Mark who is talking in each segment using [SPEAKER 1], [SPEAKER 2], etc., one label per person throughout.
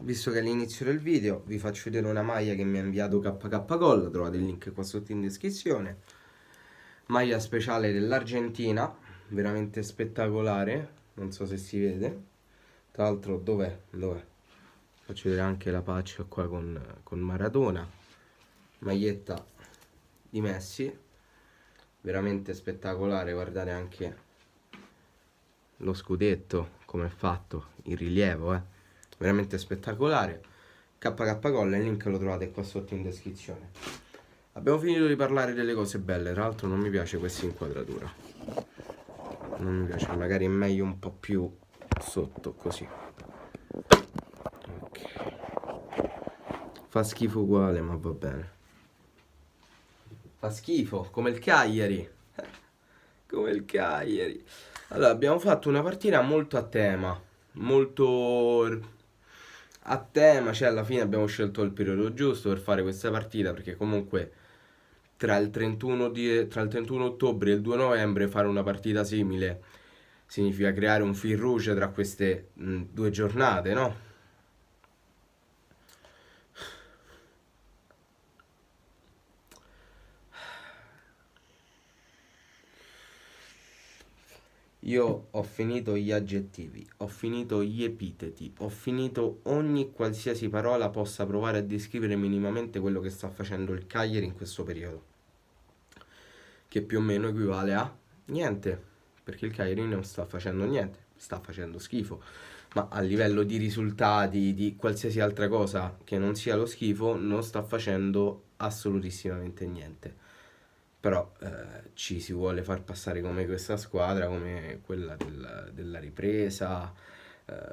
[SPEAKER 1] visto che è l'inizio del video, vi faccio vedere una maglia che mi ha inviato KK Gold, trovate il link qua sotto in descrizione. Maglia speciale dell'Argentina, veramente spettacolare, non so se si vede. Tra l'altro, dov'è? Faccio vedere anche la patch qua con Maradona. Maglietta di Messi, veramente spettacolare, guardate anche lo scudetto, come è fatto, il rilievo, veramente spettacolare. KK Gold, il link lo trovate qua sotto in descrizione. Abbiamo finito di parlare delle cose belle, tra l'altro non mi piace questa inquadratura. Non mi piace, magari è meglio un po' più sotto, così. Ok. Fa schifo uguale, ma va bene. Fa schifo, come il Cagliari. Come il Cagliari. Allora, abbiamo fatto una partita molto a tema. Molto a tema, cioè alla fine abbiamo scelto il periodo giusto per fare questa partita, perché comunque tra il 31 ottobre e il 2 novembre fare una partita simile significa creare un fil rouge tra queste due giornate, no? Io ho finito gli aggettivi, ho finito gli epiteti, ho finito ogni qualsiasi parola possa provare a descrivere minimamente quello che sta facendo il Cagliari in questo periodo, che più o meno equivale a niente, perché il Cagliari non sta facendo niente, sta facendo schifo, ma a livello di risultati, di qualsiasi altra cosa che non sia lo schifo, non sta facendo assolutissimamente niente. Però ci si vuole far passare come questa squadra, come quella della ripresa,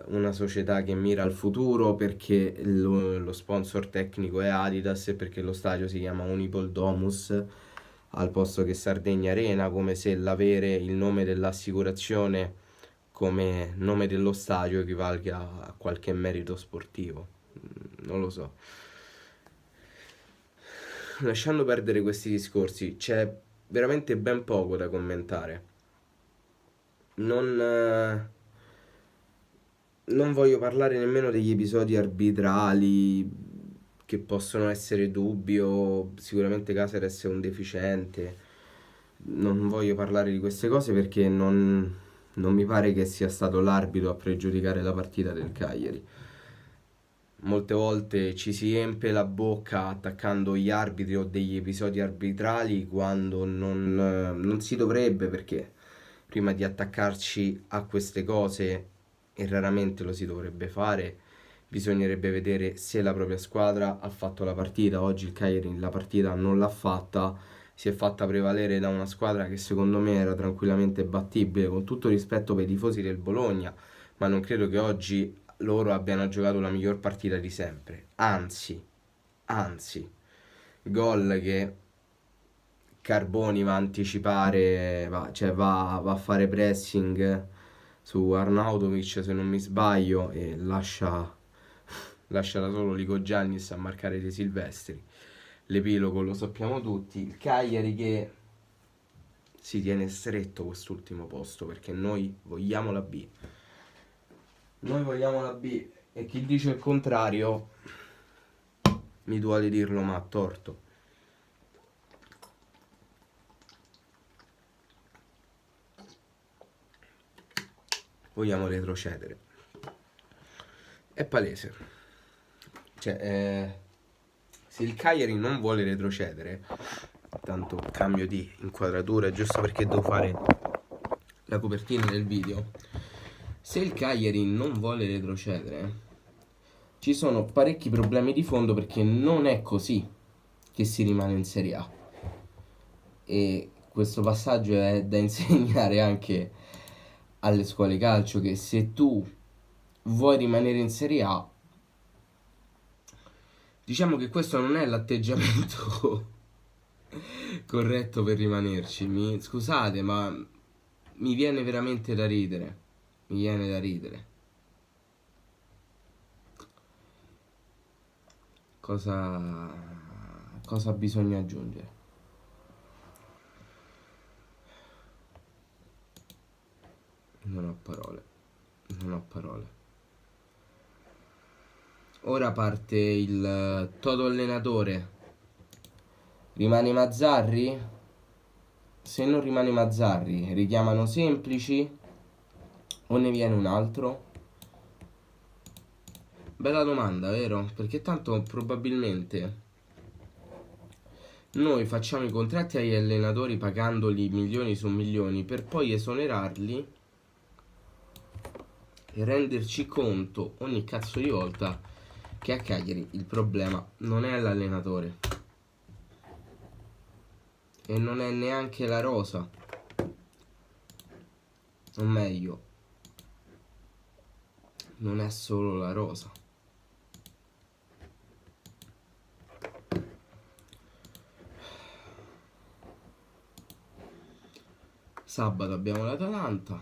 [SPEAKER 1] una società che mira al futuro perché lo sponsor tecnico è Adidas e perché lo stadio si chiama Unipol Domus al posto che Sardegna Arena, come se l'avere il nome dell'assicurazione come nome dello stadio equivalga a qualche merito sportivo. Non lo so. Lasciando perdere questi discorsi, c'è veramente ben poco da commentare. Non, non voglio parlare nemmeno degli episodi arbitrali che possono essere dubbi o sicuramente Caceres è un deficiente. Non voglio parlare di queste cose perché non mi pare che sia stato l'arbitro a pregiudicare la partita del Cagliari. Molte volte ci si riempie la bocca attaccando gli arbitri o degli episodi arbitrali quando non si dovrebbe, perché prima di attaccarci a queste cose, e raramente lo si dovrebbe fare, bisognerebbe vedere se la propria squadra ha fatto la partita. Oggi il Cagliari la partita non l'ha fatta, si è fatta prevalere da una squadra che secondo me era tranquillamente battibile, con tutto rispetto per i tifosi del Bologna, ma non credo che oggi loro abbiano giocato la miglior partita di sempre. Anzi, gol che Carboni va a anticipare, va a fare pressing su Arnautovic se non mi sbaglio e lascia da solo Lico Giannis a marcare dei Silvestri. L'epilogo lo sappiamo tutti, il Cagliari che si tiene stretto quest'ultimo posto perché noi vogliamo la B. Noi vogliamo la B e chi dice il contrario mi duole dirlo ma ha torto. Vogliamo retrocedere. È palese. Cioè, se il Cagliari non vuole retrocedere, tanto cambio di inquadratura, giusto perché devo fare la copertina del video. Se il Cagliari non vuole retrocedere, ci sono parecchi problemi di fondo perché non è così che si rimane in Serie A. E questo passaggio è da insegnare anche alle scuole calcio, che se tu vuoi rimanere in Serie A, diciamo che questo non è l'atteggiamento corretto per rimanerci. Scusate, ma mi viene veramente da ridere. Mi viene da ridere. Cosa bisogna aggiungere? Non ho parole. Non ho parole. ora parte il Toto allenatore. Rimane Mazzarri? Se non rimane Mazzarri, richiamano Semplici o ne viene un altro? Bella domanda, vero? Perché tanto probabilmente noi facciamo i contratti agli allenatori pagandoli milioni su milioni per poi esonerarli e renderci conto ogni cazzo di volta che a Cagliari il problema non è l'allenatore e non è neanche la rosa, o meglio, non è solo la rosa. Sabato abbiamo l'Atalanta.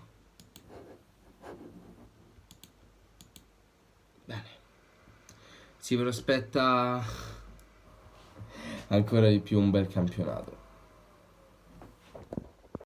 [SPEAKER 1] Bene, si prospetta ancora di più un bel campionato.